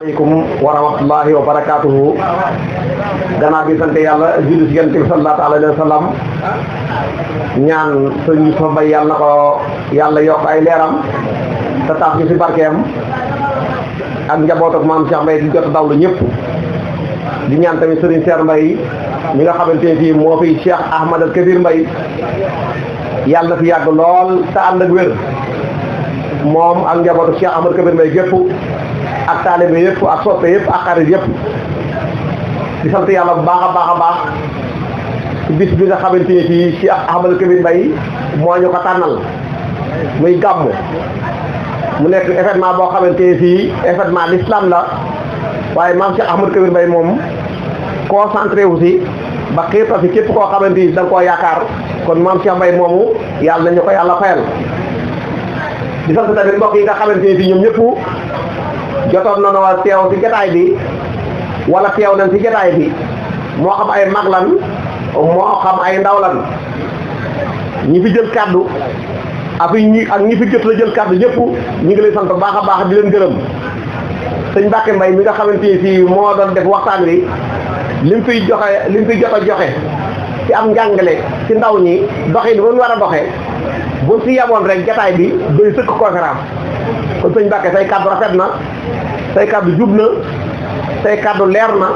aleykum wa rahmatullahi wa barakatuhu. Gannaaw bi sant yàlla julli ci Yonent bi sallallahu alayhi wa sallam ñaan sëñ Moustapha Mbaye yàlla na ko yàlla yokk ay leeram te tax ñu ci barkeem ak njaboot ak maam Cheikh Mbaye di jot dawlu ñëpp di ñaan tamit Serigne Cheikh Mbaye mi nga xamante ne fii moo fi Cheikh Ahmad al Kabir Mbaye yàlla na fi yàgg lool te ànd ak wér moom ak njabootu Cheikh Ahmad Kabir Mbaye gépp ak taalibe yëpp ak soppe yëpp ak xarit yëpp di sant yàlla bu baax a baax a baax ci bis bi nga xamante ni fii Cheikh Ahmad Kabir Mbaye moo ñu ko tànnal muy gàmmu mu nekk événement boo xamante ni fii événement l'islam la waaye maam Cheikh Ahmad Kabir Mbaye moom concentré wu si ba xiirta si képp koo xamante ni da nga koo yaakaar kon maam Cheikh Mbaye moomu yàlla nañu ko yàlla fayal di sant tamit mbokk yi nga xamante ni fii ñoom ñëpp jotoon na noo teew ci jotaay bi wala teew nañ ci jotaay bi moo xam ay mag lan moo xam ay ndaw lan ñi fi jël kaddu ak ñi fi jot la jël kaddu ñëpp ñu ngi lay sant baax a baax di leen gërëm sëñ Mbacke Mbaye mi nga xamante ni fii moo doon def waxtaan wi lim fiy jot a joxe ci am njàngale ci ndaw ñi doxin bu ñu war a doxee bu ci yemoon rek jotaay bi doy sëkk conférence kon sëñ Mbacke say kaddu rafet na say kaddu jub na say kaddu leer na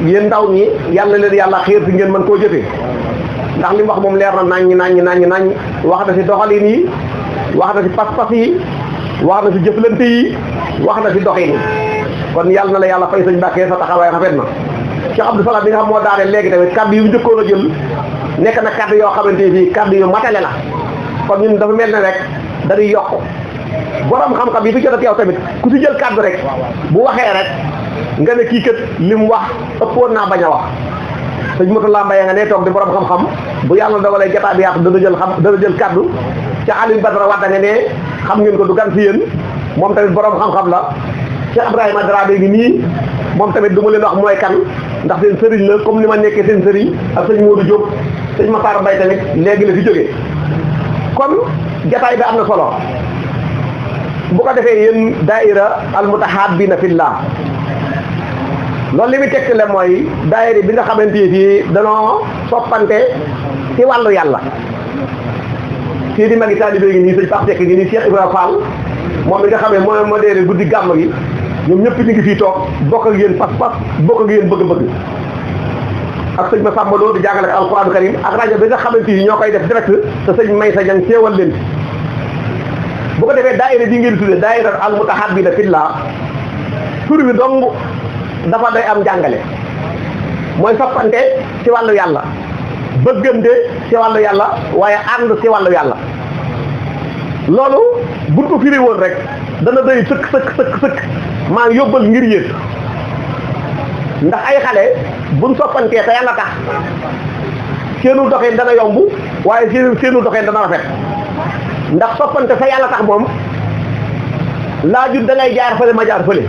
yéen ndaw ñi yàlla leen yàlla xiir si ngeen mën koo jëfee ndax li mu wax moom leer na naññ wax na si doxalin yi wax na si pas-pas yi wax na si jëflante yi wax na si doxin yi kon yàlla na la yàlla fay sëñ Mbacke sa taxawaay rafet na Cheikh Abdou Salam bi nga xam moo daanee léegi tamit kaddu yu mu njëkkoon a jël nekk na kaddu yoo xamante ni fii kaddu yu matale la kon ñun dafa mel ne rek dañuy yokk borom xam-xam yi fi jot a teew tamit ku si jël kaddu rek bu waxee rek nga ne kii kat li mu wax ëppoon naa bañ a wax sëñ Moutalla Mbaye nga ne toog di borom xam-xam bu yàlla dogalee jotaay bi yaatu dana jël kaddu ca Aliou Badara Wade nga ne xam ngeen ko du gan si yéen moom tamit borom xam-xam la Cheikh Ibrahima Dramé ngi nii moom tamit du ma leen wax mooy kan ndax seen sëriñ la comme ni ma nekkee seen sëriñ ak sëñ Modou Diop sëñ Massar Mbaye tamit léegi la fi jógee kon jotaay bi am na solo bu ko defee yéen daaira al mutahabbina fillah loolu li muy tegtale mooy daayira bi nga xamante ni fii danoo soppante ci wàllu yàlla fii di magi taalibe ngi nii sëñ Pape Seck ngi nii Cheikh Ibrahima Fall moom mi nga xam ne mooy modèle guddi gàmm gi ñoom ñëpp ñu ngi fii toog bokk ak yéen pas-pas bokk ak yéen bëgg-bëgg ak sëñ Massamba Lo di jàngale ak alquran karim ak rajo bi nga xamante ni ñoo koy def direct te sëñ Maysa Dieng teewal leen bu ko defee daayira bi ngeen tuddee daayira al mutahabbina fillah tur bi dong dafa day am jàngale mooy soppante ci wàllu yàlla bëggante ci wàllu yàlla waaye ànd ci wàllu yàlla loolu buñ ko firi woon rek dana doy sëkk maa yóbbal ngir yéen ndax ay xale buñ soppantee te yàlla tax seenu doxin dana yomb waaye seenu doxin dana rafet ndax soppante sa yàlla tax moom laajut da ngay jaar fële ma jaar fële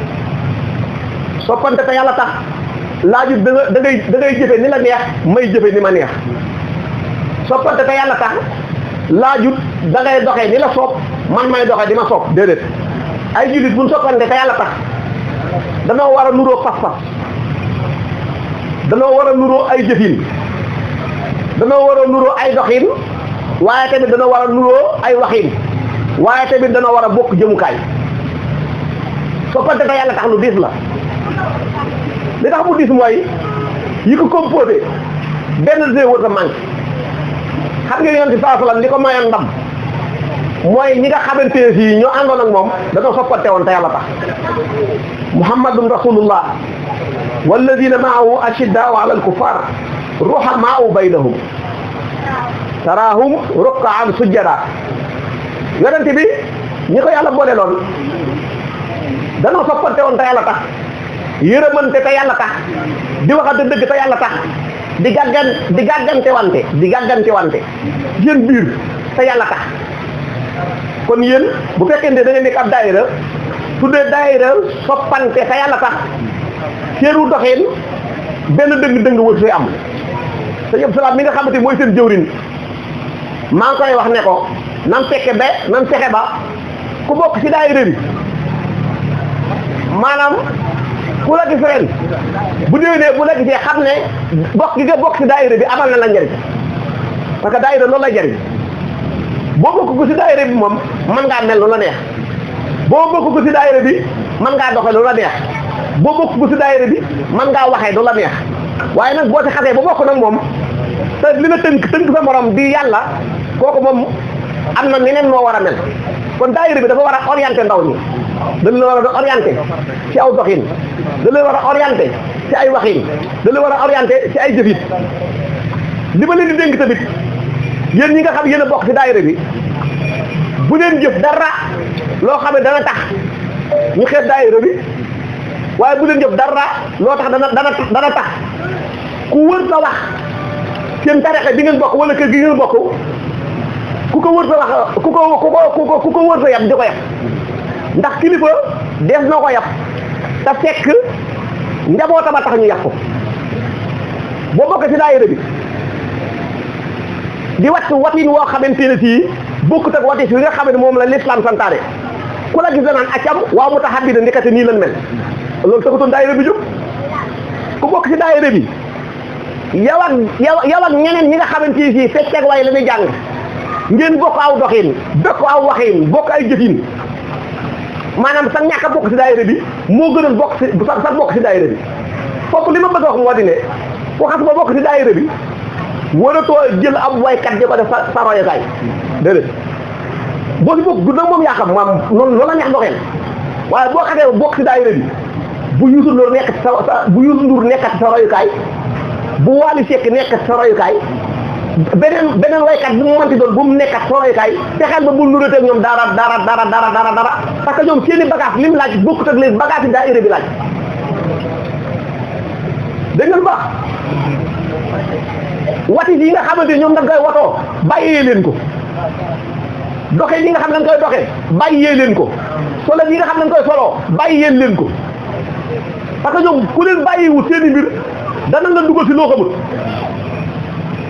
soppante te yàlla tax laajut da ngay jëfe ni la neex may jëfe ni ma neex soppante te yàlla tax laajut da ngay doxee ni la soob man may doxee di ma soob déedéet ay jullit buñ soppante te yàlla tax danoo war a nuroo pas-pas danoo war a nuroo ay jëfin danoo war a nuroo ay doxin waaye tamit danoo war a nuroo ay waxin waaye tamit danoo war a bokk jëmukaay soppante te yàlla tax lu diis la li tax mu diis mooy yi ko composé benn dé wër sa manque xam nga yonent bi sallallahu alayhi wasallam li ko mayoon ndam mooy ñi nga xamante ne fii ñoo àndoon ak moom dañoo soppante woon te yàlla tax muhammadun rasulullah walladina maahu ashiddaau ala alkuffar ruhamaau baynahum taraahum rukkaan sujjada yonent bi ñi ko yàlla boole loon dañoo soppante woon te yàlla tax yërëmante te yàlla tax di waxante dëgg te yàlla tax di gàggante wante yéen biir te yàlla tax kon yéen bu fekkente da nga nekk ab daayira tuddee daayira soppante te yàlla tax seenu doxeen benn dëng wër fee am sëñ Abdou Salam mi nga xamante mooy seen jëwriñ maa ngi koy wax ne ko nan fexe ba ku bokk ci daayira bi maanaam ku la gis ren bu déwénee bu la gisee xam ne bokk gi nga bokk si daayira bi amal na la njëriñ parce que daayira loolu lay jëriñ boo bokk ko si daayira bi moom mën ngaa mel lu la neex boo bokk ko si daayira bi mën ngaa doxee lu la neex boo bokk ko si daayira bi mën ngaa waxee lu la neex waaye nag boo si xasee ba bokk nag moom te li la tënk sa morom di yàlla kooku moom am na neneen moo war a mel kon daayira bi dafa war a orienté ndaw ñi dañ la war a orienté ci aw doxin dañ la war a orienté ci ay waxin dañ la war a orienté ci ay jëfit li ma leen di dénk tamit yéen ñi nga xam yéen a bokk ci daayira bi bu leen jëf dara loo xam ne dana tax ñu xeeb daayira bi waaye bu leen jëf dara loo tax dana tax ku wër sa wax seen tarixa bi ngeen bokk wala kër gi ngeen bokk ku ko wër sa wax ku ko wër sa yab di ko yab ndax kilifa dees na ko yab te fekk njabootam a tax ñu yab ko boo bokk ci daayira bi di watin woo xamante ne sii bokkut ak watis yi nga xam ne moom la l'islam santaane ku la gis danaan accam waaw mu tax bi da ndekete nii lan mel loolu taxutoon daayira bi jóg ku bokk ci daayira bi yow ak ñeneen ñi nga xamante ne sii fecceeg waaye la ñuy jàng ngeen bokk aw doxin bokk aw waxin bokk ay jëfin maanaam sa ñàkk a bokk ci daayira bi moo gënoon bokk ci sa bokk ci daayira bi foofu li ma bëgg a wax moo di ne ku xas ba bokk ci daayira bi waratoo jël ab waykat di ko def sa royukaay déedéet boo si bokk nag moom yaa xam maam noonu la neex doxeel waaye boo xasee bokk ci daayira bi bu Youssou Ndour nekk ci bu Youssou Ndour nekkat ci sa royukaay bu Wally Seck nekkat ci sa royukaay beneen waykat bu mu mënti doon bu mu nekkat ci sa royukaay fexeel ba bul nuróoteeg ñoom dara parce que ñoom seeni bagage li mu laaj bokkut ak les bagage yi daayira bi laaj dégg ngeen baax watis yi nga xamante ñoom da nga koy watoo bàyyee leen ko doxee yi nga xam ne da nga koy doxee bàyyee leen ko solo yi nga xam ne da nga koy soloo bàyyee leen ko parce que ñoom ku leen bàyyiwul seeni mbir dana la dugal si loo xamut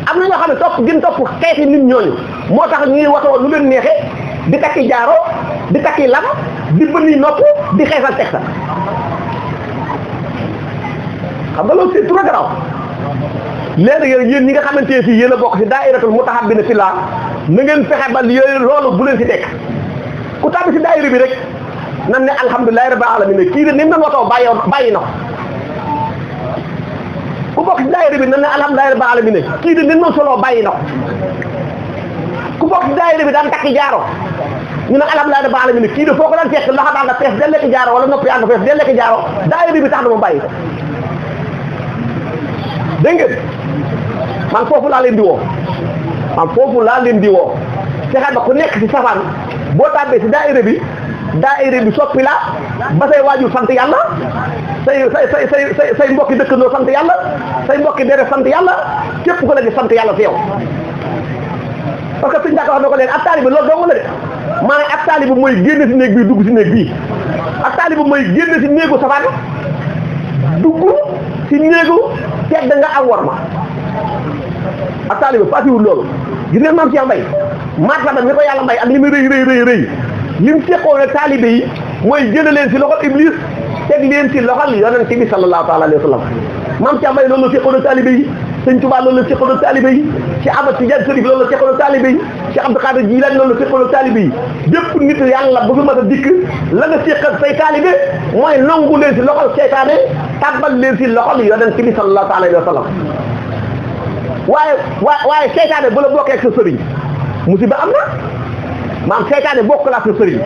am na ñoo xam ne topp xeeti nit ñooñu moo tax ñuy watoo lu leen neexee di takki jaaro di takki lam di bënni nopp di xeesal teg sa xam nga loolu c'est trop grave léegi yéen ñi nga xamante ne fii yéen a bokk ci daayiratul mutahabbina fillah na ngeen fexe ba yooyu loolu bu leen ci teg ku tàbbi ci daayira bi rek nan ne alhamdulillahi rabbil alamin kii de ni mu doon watoo bàyyi na ko ku bokk ci daayira bi nan ne alhamdulillahi rabbil alamin kii de ni mu doon soloo bàyyi na ko ku bokk ci daayira bi daan takki jaaro ñu ne alhamdulillahi rabbil alamin kii de foo ko daan fekk loxo daan nga fees delle ki jaaro wala noppi yaa nga fees delle ki jaaro daayira bi tax na mu bàyyi ko dégg ngeen man foofu laa leen di woo fexe ba ku nekk ci safaan boo tàbbee ci daayira bi soppi la ba say waajur sant yàlla say mbokki dëkkandoo sant yàlla say mbokki dere sant yàlla képp ko la di sant yàlla fi yow parce que suñ daaka wax na ko leen ab taalibe loolu dong la de maanaam ab taalibe mooy génn ci néeg bii dugg ci néeg bii ab taalibe mooy génn ci néegu safaan dugg ci néegu tedd nga ak war ma ak taalibe fàttiwul loolu gis ngeen maam Cheikh Mbaye martaba mi ko yàlla may ak li mu rëy li mu seqoon ak taalibe yi mooy jëlee leen ci loxol Iblis teg leen ci loxol yonent bi sallallahu taala alayhi wa sallam maam Cheikh Mbaye loolu la seqoon ak taalibe yi Sëñ Tuubaa loolu la seqoon ak taalibe yi ci Ahmad Tidiane Chérif loolu la seqoon ak taalibe yi ci Abdou Khadir Jilaani loolu la seqoon ak taalibe yi bépp nit yàlla bu fi mas a dikk la nga seq ak say taalibe mooy nangu leen ci loxol seytaane tàbbal leen ci loxol yonent bi sallallahu taala alayhi wa sallam waaye seytaane bu la bokkee ak sa sëriñ musiba am na maam seytaane bokk la ak sa sëriñ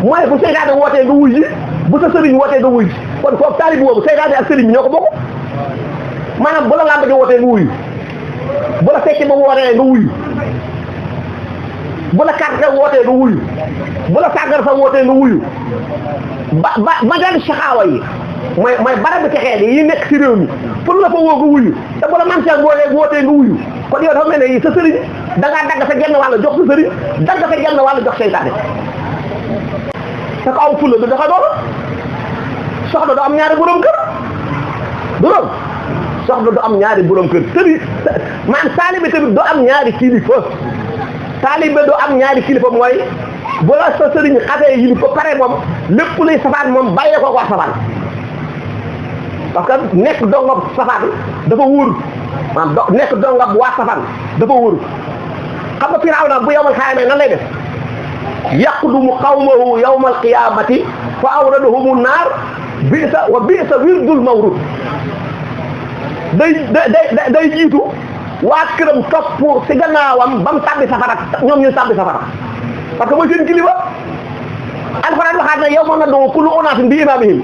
mooy bu seytaane wootee nga wuy ji bu sa sëriñ wootee nga wuy ji kon foofu taalibe boobu seytaane ak sëriñ bi ñoo ko bokk maanaam bu la làmb ji wootee nga wuyu bu la fecc ba wootee nga wuyu bu la carte wootee nga wuyu bu la sàggar sa wootee nga wuyu ba dal saxaawa yi mooy barabu texee yi nekk ci réew mi pour la fa woo nga wuyu te bu la man sa wootee nga wuyu kon yow dafa mel ne sa sëriñ da ngaa dagg sa genn wàll jox sa sëriñ dagg sa genn wàll jox seytaane te ko aw fulla du doxe doon soxna du am ñaari borom kër du doon soxna du am ñaari borom kër sëriñ maanaam taalibe tamit du am ñaari kilifa taalibe du am ñaari kilifa mooy bu la sa sëriñ xasee yilif ba pare moom lépp luy safaan moom bàyyee ko wax safaan parce que nekk dongab safaan dafa wóor maanaam nekk dongab waa safaan dafa wóor xam nga Firawna bu yawmal xiyaamee nan lay def yaqdumu qawmahu yawmal qiyaamati fa awraduhumu naar bi'sa wirdul mawrud day jiitu waa këram topp ci gannaawam ba mu tàbbi safara ñoom ñu tàbbi safara parce que mooy seen kilifa alxuraan waxaat na yawma nad'u kulla unaasin bi imaamihim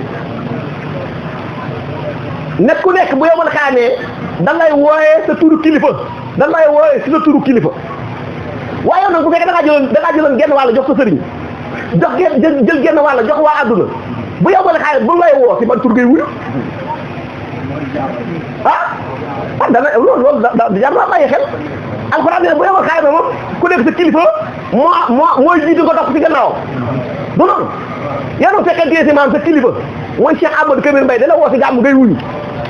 nekk ku nekk bu yawmal xiyaamee dan lay wooyee sa turu kilifa dan lay wooyee si sa turu kilifa waaye nag bu fekkee da ngaa jëloon genn wàll jox sa sëriñ jël genn wàll jox waa àdduna bu yawmal xiyaamee bu lay woo si ban tur ngay wuyu dana loolu jar naa bàyyi xel alxuraan ne bu yawmal xiyaamee moom ku nekk sa kilifa mooy jiitu nga topp si gannaaw du noonu yow nag fekkente si maanaam sa kilifa mooy Cheikh Amadou Kabir Mbaye dana woo si gàmm ngay wuyu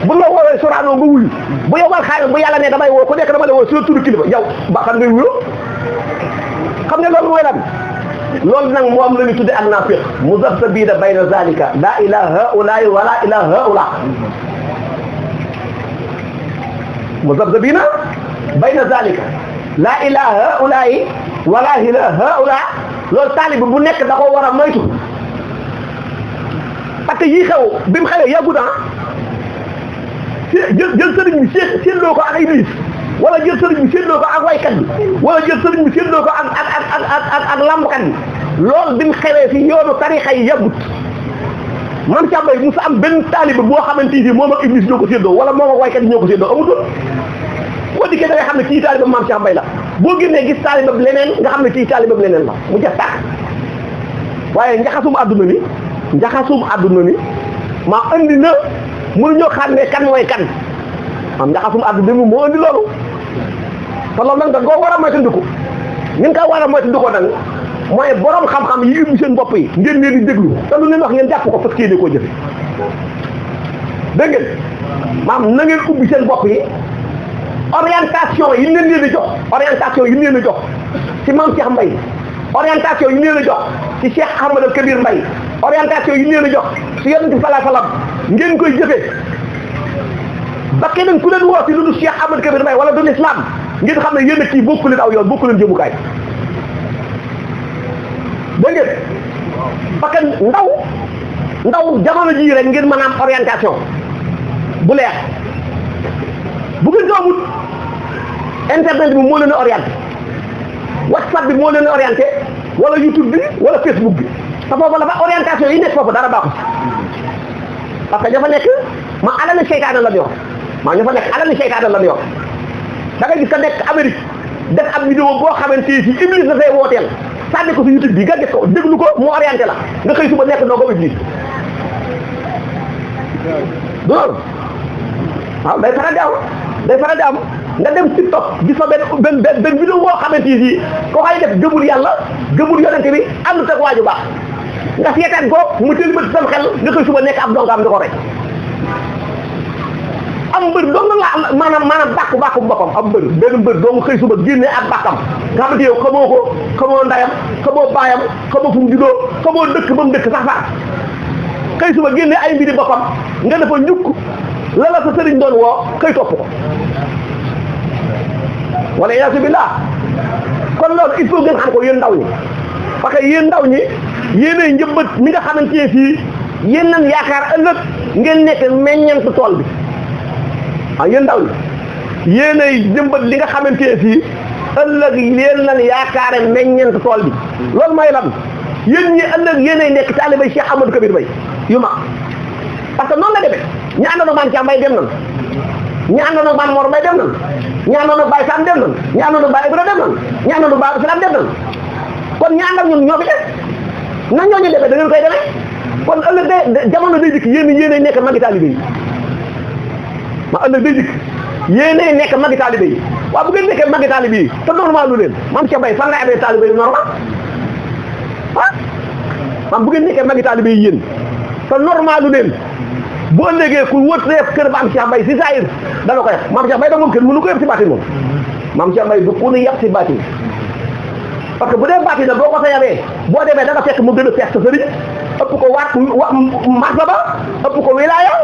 bu la woowee Sorano nga wuyu bu yawmal xiyaamee bu yàlla ne damay woo ku nekk dama la woo si la turu kilifa yow ba xam ngay wuyu xam nga loolu mooy lan loolu nag moom la ñu tudde ak naafiq muzabzabiina bayna zalika laa ilaaha haa'ulaa'i wa laa ilaaha haa'ulaa'i muzabzabiina bayna zalika laa ilaaha haa'ulaa'i wa laa ilaaha haa'ulaa'i loolu taalib bu nekk da ko war a moytu parce que yii xew bi mu xewee yàggu naa jël sëriñ bi séddoo ko ak iblis wala jël sëriñ bi séddoo ko ak waykat bi wala jël sëriñ bi séddoo ko ak lambkat bi loolu bi mu xewee fi yoonu tarixa yi yàggut man Cheikh Mbaye musa am benn taaliba boo xamante ni moom ak iblis ñoo ko séddoo wala moom ak waykat yi ñoo ko séddoo amutoon boo dikkee da ngay xam ne kii taaliba maam Cheikh Mbaye la boo génnee gis taaliba leneen nga xam ne kii taaliba leneen la mu jeex tàkk waaye njaxasum àdduna ni maa andi na mënuñoo xam ne kan mooy kan am njaxasum àdduna bi moo andi loolu te loolu nag da nga koo war a moytandiku ñu ngi ko war a moytandiku nag mooy borom xam-xam yi ubbi seen bopp yi ngeen leen di déglu te lu leen wax ngeen jàpp ko fas yéene koo jëfe dégg ngeen maam na ngeen ubbi seen bopp yi orientation yi leen leen di jox orientation yi leen di jox ci maam Cheikh Mbaye orientation yi leen di jox ci Cheikh Ahmadou Kabir Mbaye orientation yi leen di jox ci Yonent bi sallallahu alayhi wasallam ngeen koy jëfee ba keneen ku leen woo ci lu dul Cheikh Ahmadou Kabir Mbaye wala du l'islam ngeen xam ne yéen a kii bokku leen aw yoon bokku leen jëmukaay dégg ngeen parce que ndaw jamono jii rek ngeen mën a am orientation bu leer bu ngeen ko amut internet bi moo leen a orienté WhatsApp bi moo leen a orienté wala YouTube bi wala Facebook bi te foofu la fa orientation yi nekk foofu dara baaxu parce que ña fa nekk ma alal seytaane la ñu yor maa ña fa nekk alal seytaane la ñu yor da ngay gis ka nekk Amérique def ab vidéo boo xamante ni Iblis la fay wooteel sànni ko si YouTube bi nga gis ko déglu ko mu orienté la nga xëy suba nekk doo ko Iblis du loolu waaw day faral di am nga dem TikTok gis fa benn vidéo boo xamante ni ko xay def gëmul yàlla gëmul yonente bi àndut ak waaju baax nga seetaan ko mu tëli bët sam xel nga xëy suba nekk ab dongaam di ko rek am mbër dong la maanaam bàkku boppam am mbër benn mbër dong xëy suba génne ak bàkkam nga xamante yow xamoo ko xamoo ndayam xamoo baayam xamoo fu mu juddoo xamoo dëkk ba mu dëkk sax xëy suba génne ay mbiri boppam nga dafa njukk la sa sëriñ doon woo xëy topp ko wala iyaasu billah kon loolu il faut ngeen xam ko yéen ndaw ñi parce que yéen ndaw ñi yéenay njëmbat mi nga xamante ne fii yéen nan yaakaar ëllëg ngeen nekk meññeent tool bi yéen ndaw ñi yéenay njëmbat li nga xamante ne fii ëllëg yéen nan yaakaare meññeent tool bi loolu mooy lan yéen ñi ëllëg yéenay nekk taalibay Cheikh Ahmadou Kabir Mbaye yu mag parce que noonu la demee ñi àndoon ak Maam Cheikh Mbaye dem nan ñi àndoon ak Maam Mor Mbaye dem nan ñi àndoon ak Baye Sam dem nan ñi àndoon ak Baye Ibra dem nan ñi àndoon ak Baye Islam dem nan kon ñi ànd ak ñun ñoo fi def na ñooñu defee da ngeen koy demee kon ëllëg de jamono day dikk yéenay nekk magi taalibe yi ma ëllëg day dikk yéenay nekk magi taalibe yi waaw bu ngeen nekkee magi taalibe yi te normal lu leen Maam Cheikh Mbaye fan lay amee taalibe yi normal maam bu ngeen nekkee magi taalibe yi yéen te normal lu leen boo ëllëgee ku wët def kër Maam Cheikh Mbaye si saayir dana ko yàq Maam Cheikh Mbaye da moom kenn mënu ko yëpp si baatin moom Maam Cheikh Mbaye du ku nu yàq si baatin parce que bu dee baatin la boo ko sa yabee boo demee da nga fekk mu gën a fees sa sëriñ ëpp ko waat martaba ëpp ko wilaaya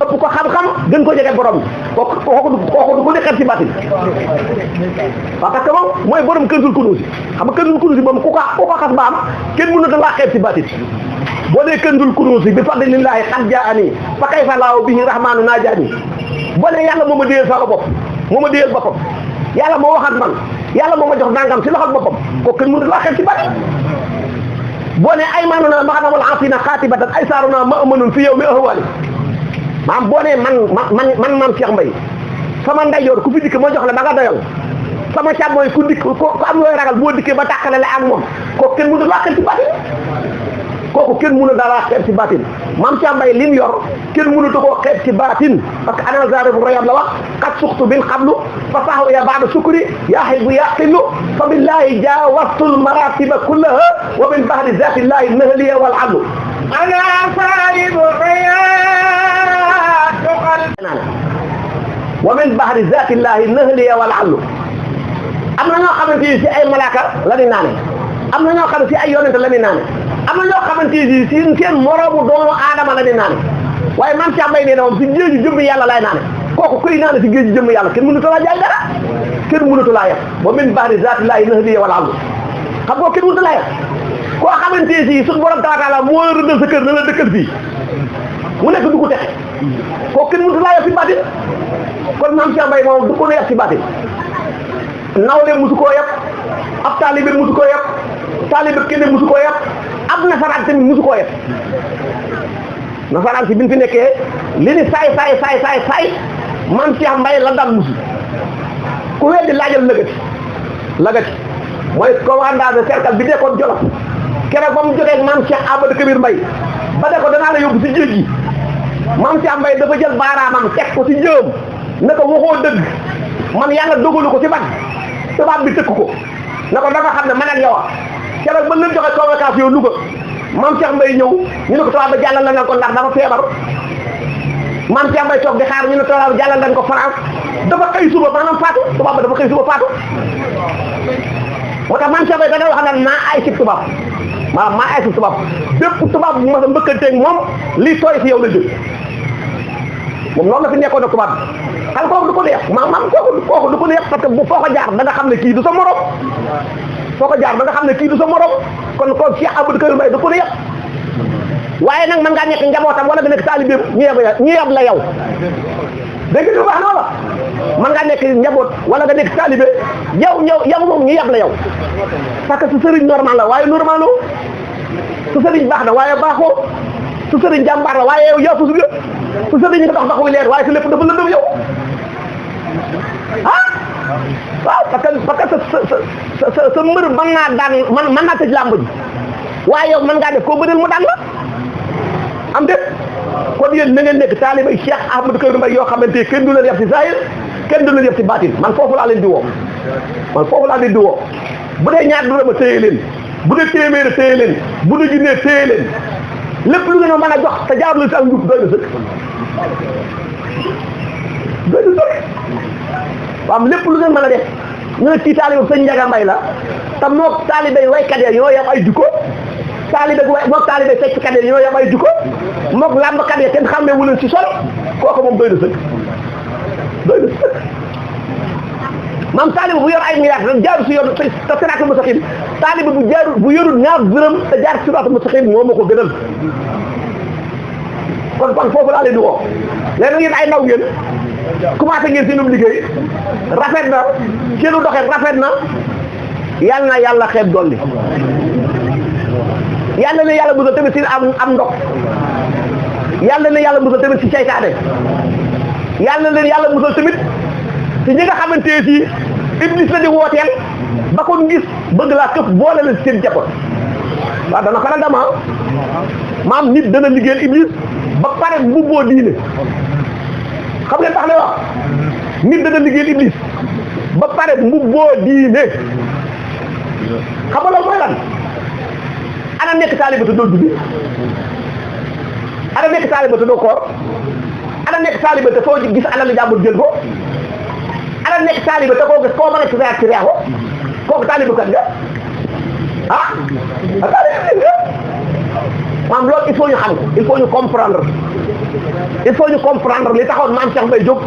ëpp ko xam gën ko jege borom kooku du ko nekkal ci baatin waaw parce que moom mooy borom Kanzul Kunuz xam nga Kanzul Kunuz moom ku ko xas ba am kenn mënut a laa xeeb ci baatin boo dee Kanzul Kunuz bi fadlillahi qad jaani fa kayfa laahu bihi rahmanu najaani boo dee yàlla moo ma déyal sama bopp moo ma déyal boppam yàlla moo wax ak man yàlla moo ma jox nangam ci loxol boppam kooku kenn mënut a laa xeeb ci baatin boo ne ay maanuna maxanamul asina xaatibatan ay saaruna ma amanun fi yow mi ahwali maam boo ne man maam Cheikh Mbaye sama ndeyjoor ku fi dikk moo jox la ba nga doyal sama càmmooñ ku dikk ko am looy ragal boo dikkee ba tàqale la ak moom kooku kenn mënu laa xel ci baatin kooku kenn mënu dara xeeb ci baatin maam Cheikh Mbaye lim yor kenn mënatu koo xeeb ci baatin parce que ana zaare bu royam la wax kat suxtu bil xablu fa saxu ya baada sukuri yaa xibu yaa xillu fa billahi jaawastul maratiba kullaha wa min bahdi zatillahi nahliya wal adlu ana saalibu wa min bahri zatillahi nahliya wal allu am na ñoo xamante ni si ay malaaka la ni naane am na ñoo xam ne si ay yonente la ni naane am na ñoo xamante ni si seen moroomu doomu aadama la ni naane waaye man Cheikh Mbaye nee na moom si géeju jëmm yàlla lay naane kooku kuy naane si géeju jëmm yàlla kenn mënatu laa jaay dara kenn mënatu laa yem wa min bahri zatillahi nahliya wal allu xam nga kenn mënatu laa yem koo xamante ni si suñu borom taala moo rëddal sa kër na la dëkkal fii mu nekk du ko texe kooku kenn mënatu laa yem si baatin kon maam Cheikh Mbaye moom du ko yab si baatin nawle musu koo yab ab taalibe musu koo yab taalibe kenn musu koo yab ab nasaraan tamit musu koo yab nasaraan si bi ñu fi nekkee li ni saay maam Cheikh Mbaye la dal musu ku weddi laajal lagati mooy commandant de cercle bi nekkoon Jolof keroog ba mu jotee maam Cheikh Amadou Kabir Mbaye ba ne ko danaa la yóbbu si géej gi maam Cheikh Mbaye dafa jël baaraamam teg ko si jëm ne ko waxoo dëgg man yàlla dogalu ko ci man tubaab bi tëkk ko ne ko da nga xam ne man ak yow keroog ba leen joxe convocation Louga maam Cheikh Mbaye ñëw ñu ne ko tubaab bi jàllal la ko ndax dafa feebar maam Cheikh Mbaye toog di xaar ñu ne tubaab bi jàllal lañ ko France dafa xëy suba maanaam faatu tubaab ba dafa xëy suba faatu moo tax maam Cheikh Mbaye da nga wax naan maa ay si tubaab maanaam maa ay si tubaab bépp tubaab bu ma sa mbëkkanteeg moom lii tooy si yow la jël moom noonu la fi nekkoon ak tubaab bi xam kooku du ko neex maanaam kooku du ko neex parce que bu foo ko jaar da nga xam ne kii du sa morom foo ko jaar da nga xam ne kii du sa morom kon Cheikh Amadou Kabir Mbaye du ko neex waaye nag mën ngaa nekk njabootam wala nga nekk taalibeem ñu yab la yow dégg nga baax na wala mën ngaa nekk njaboot wala nga nekk taalibe yow moom ñu yab la yow parce que su sëriñ normal la waaye normal la su sëriñ baax na waaye baaxoo su sëriñ jàmbaar la waaye yow yaa fusu nga su sëriñ nga dox wi leer waaye su lépp dafa lëndëm yow ah waaw parce que sa mbër mën naa daan mën naa tëj làmb ji waaye yow mën ngaa def koo bëral mu daan la am déet kon yéen na ngeen nekk taalibay Cheikh Ahmadou Kabir Mbaye yoo xamante kenn du leen yab si zahir kenn du leen yab si baatin man foofu laa leen di woo bu dee ñaar dërëm a téye leen bu dee téeméer a téye leen bu dee junne téye leen lépp lu ngeen ma mën a jox te jaarul si ak njub doy na sëkk waaw lépp lu ngeen mën a def ñu ne kii taalibe sëñ Ndiaga Mbaye la te moog taalibe waykat yi ñoo yam ay jukko moog taalibe fecckat yi ñoo yam ay jukko moog làmbkat yi kenn xàmmee wu leen ci sol kooku moom doy na sëkk maam taalibe bu yor ay milliards rek jaaru si yoon te siraatul mustaqim taalibe bu yorul ñaar dërëm te jaar siraatul mustaqim moo ma ko gënal kon foofu laa leen di woo léegi ngeen ay ndaw ngeen commencé ngeen seenum liggéey rafet na seenu doxet rafet na yal na yàlla xeeb dolli yàlla na yàlla musal tamit si am ndox yàlla na yàlla musal tamit si seytaane yàlla na yàlla musal tamit si ñi nga xamante si iblis la di wooteel ba ko ngis bëgg laa këpp boole la seen japoot waaw dana xanaa dama maam nit dana liggéeyal iblis ba pare mbubboo diine xam ngeen tax ne wax nit dana liggéeyal iblis ba pare mbubboo diine xam nga loolu mooy lan ana nekk taaliba te doo julli ana nekk taaliba te doo koor ana nekk taaliba te foo gis alal jàmbur jël ko ana nekk taaliba te koo gis koo mën a ci reer ci reexo kooku taaliba kat nga ah taaliba nga maam loolu il faut ñu xam ko il faut ñu comprendre il faut ñu comprendre li taxoon maam Cheikh Mbaye jóg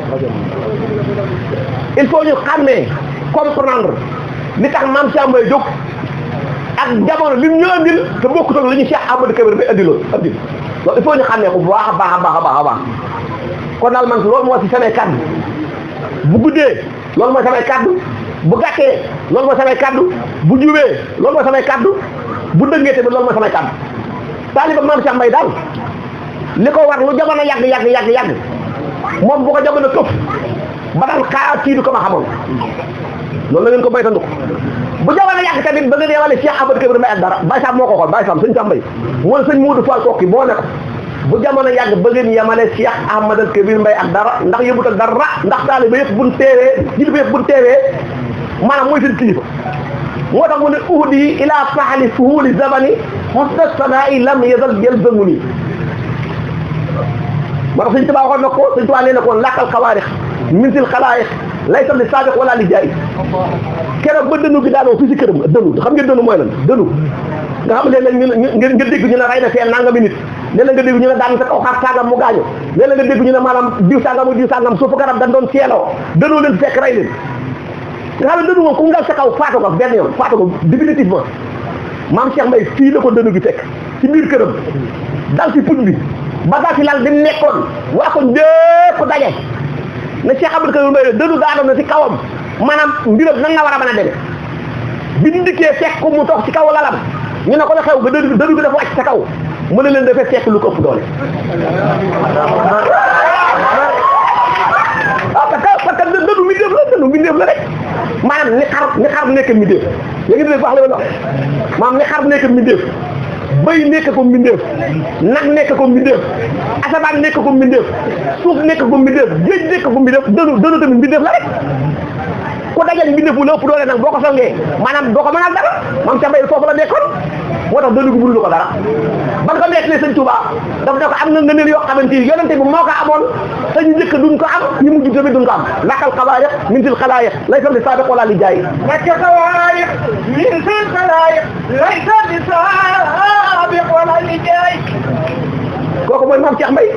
il faut ñu xàmmee comprendre li tax maam Cheikh Mbaye jóg ak jamono li ñu andil te bokkut ak li ñu Cheikh Ahmadou Kabir Mbaye andil loolu il faut ñu xàmmee ko bu baax a baax a baax a baax a baax kon daal man loolu moo ci samay kàddu bu guddee loolu mooy samay kàddu bu gàttee loolu mooy samay kàddu bu jubee loolu mooy samay kàddu bu dëngee tamit loolu mooy samay kàddu taaliba maam Cheikh Mbaye daal li ko war lu jamono yàgg moom bu ko jamono këpp ba daan xaar kii du ko ma xamoon loolu la ngeen ko baytandu bu jamono yàgg tamit ba ngeen yemale Cheikh Ahmadou Kabir Mbaye ak dara Baye Sam moo ko xool Baye Sam sëñ Cheikh Mbaye mooy sëñ Modou Fall kooki boo ne ko bu jamono yàgg ba ngeen yemale Cheikh Ahmadou Kabir Mbaye ak dara ndax yëbut ak dara ndax taaliba yëpp buñ teewee jil bi yëpp buñ teewee maanaam mooy seen kilifa moo tax mu ne uhdi ila fahli fuhuli zamani husna sanaa'i lam yazal yalzamuni moo tax sëñ Tuubaa waxoon na ko sëñ Tuubaa nee na ko làkkal xawaarix min sil xalaayiq laysa li saabiq wala li jaay keroog ba dënu gi daanoo fii si këram dënu xam ngeen dënu mooy lan dënu nga xam ne nga dégg ñu ne rey na fee nangami nit léeg-léeg nga dégg ñu ne daan sa kaw xar sangam mu gaañu léeg-léeg nga dégg ñu ne maanaam diw sangam suufu garab dañ doon seeloo dënoo leen fekk rey leen nga xam ne dënu moom ku ngal sa kaw faatu ko benn yoon faatu ko définitivement maam Cheikh Mbaye fii la ko dënu gi fekk ci biir këram dal ci puñ bi baga ci lal bi nekkoon waa ko ñëpp daje ne Cheikh Ahmadou Kabir Mbaye dënu daanoon na ci kawam maanaam mbiram nan la war a mën a demee bi ñu dikkee fekk ko mu toog ci kaw lalam ñu ne ko la xew ba dënu bi dafa wàcc sa kaw mu ne leen dafay fekk lu ko ëpp doole parce que dënu mbindeef la rek maanaam ni xar nekk mbindeef yaa ngi dégg wax la wax maanaam ni xar nekk mbindeef bëy nekk ko mbindeef nag nekk ko mbindeef asamaan nekk ko mbindeef suuf nekk ko mbindeef géej nekk ko mbindeef dënu tamit mbindeef la rek ku dajal mbindeef bu la ëpp doole nag boo ko songee maanaam doo ko mënal dara maam Cheikh Mbaye foofu la nekkoon moo tax dënu gi mënulu ko dara ban ko nekk ne sëñ Touba daf ne ko am na ngëneel yoo xamante ni yonente bi moo ko amoon te ñu njëkk duñ ko am ñu mujj tamit duñ ko am lakkal xawaariq min fil xalaayiq laysa li saabiq wala li jaay lakkal xawaariq min fil xalaayiq laysa li saabiq wala li jaay kooku mooy maam Cheikh Mbaye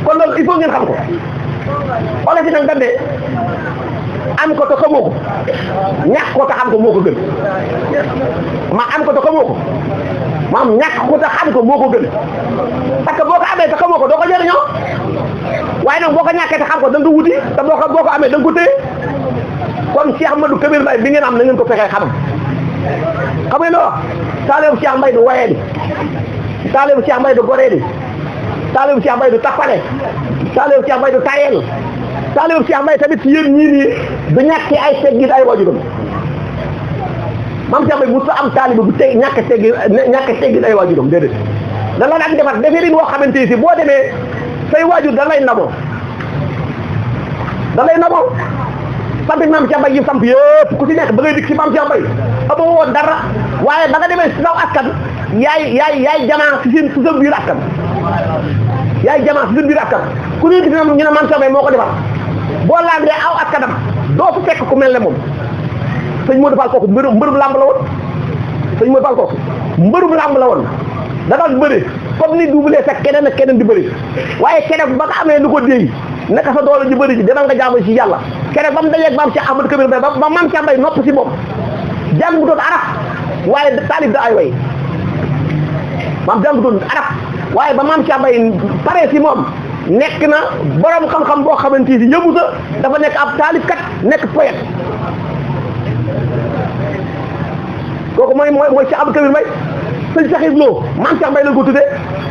kon loolu il faut ngeen xam ko wala si nag dande am ko te xamoo ko ñàkk ko te xam ko moo ko gën ma am ko te xamoo ko maam ñàkk ko te xam ko moo ko gën parce que boo ko amee te xamoo ko doo ko jëriñoo waaye nag boo ko ñàkkee te xam ko da nga ko wuti te boo ko amee da nga ko téye kon Cheikh Ahmadou Kabir Mbaye bi ngeen am na ngeen ko fexee xam ngeen loo taalibu Cheikh Mbaye du wayee di taalibu Cheikh Mbaye du goree di taalibu Cheikh Mbaye du tappale taalibu Cheikh Mbaye du tayel taalibu Cheikh Mbaye tamit ci yéen ñii nii du ñàkkee ay teggin ay waajuram maam Cheikh Mbaye bu am taaliba bu teg ñàkk teggin ay waajuram déedéet da la daan defar defee rin woo xamante ni si boo demee say waajur da lay namoo sant maam Cheikh Mbaye yi samp yëpp ku ci nekk ba ngay dikk ci maam Cheikh Mbaye amoo woon dara waaye ba nga demee si saw askan yaay jamaa si sa biir askan yaay jamaa si sa biir askan ku ñu gis ne ñu ne maam Cheikh Mbaye moo ko defar boo laandee aw askanam doo fu fekk ku mel ne moom sëñ Modou Fall kooku mbërum làmb la woon sëñ Modou Fall kooku mbërum làmb la woon da doon bëri comme ni Double Less ak keneen ak keneen di bëri waaye keneen ba nga amee lu ko déy naka sa doole ji bëri ji demal nga jaamu ci yàlla keneen ba mu dajeeg maam Cheikh Ahmadou Kabir Mbaye ba maam Cheikh Mbaye nopp si moom jàng bu doon araf waaye taalib da ay way maam jàng bu doon araf waaye ba maam Cheikh Mbaye pare si moom nekk na borom xam-xam boo xamante ni yëmu sa dafa nekk ab taalifkat nekk poète kooku mooy Cheikh Ahmadou Kabir Mbaye sëñ Saxiir Lo maam Cheikh Mbaye la ko tuddee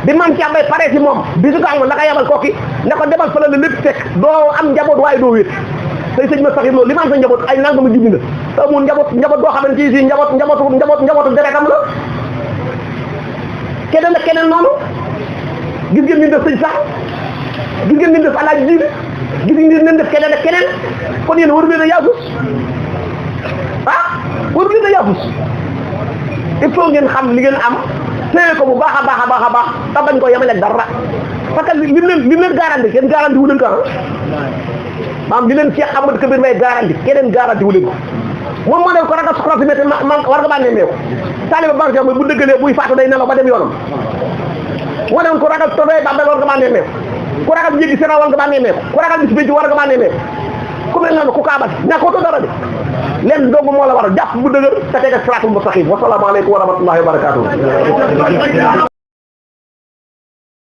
bi maam Cheikh Mbaye pare si moom bi su gàngoon la ko yabal kooki ne ko demal fa la lépp fekk doo am njaboot waaye doo wéet tey sëñ ma Saxiir Lo li ma am sa njaboot ay nangama junni la te amul njaboot boo xamante ni si njabootu deretam la keneen ak keneen noonu gis ngeen ni def sëñ sax gis ngeen ni def alaaji jibi gis ngeen ni def keneen ak keneen kon yéen waru leen a yaafus waru leen a yaafus il faut ngeen xam li ngeen am téye ko bu baax a baax te bañ ko yemale ak dara parce que li leen garanti kenn garanti wu leen ko maam li leen Cheikh Ahmadou Kabir Mbaye garanti keneen garanti wu leen ko moom moo dem ko ragal soxla si métti man war nga baa nemmeeku taaliba banque bu dëggalee buy faatu day nelaw ba dem yoonam moo dem ko ragal tobee ba war nga baa nemmeeku ku ragal jéggi seen war nga maa nemmeeku ku ragal bis bi war nga maa nemmeeku ku mel noonu ku kaabati ñàkkoo dara de leen dong moo la war a jàpp bu dëgër te teg a siraatul mustaqim wa salaamu aleykum wa rahmatullahi wa barakatuh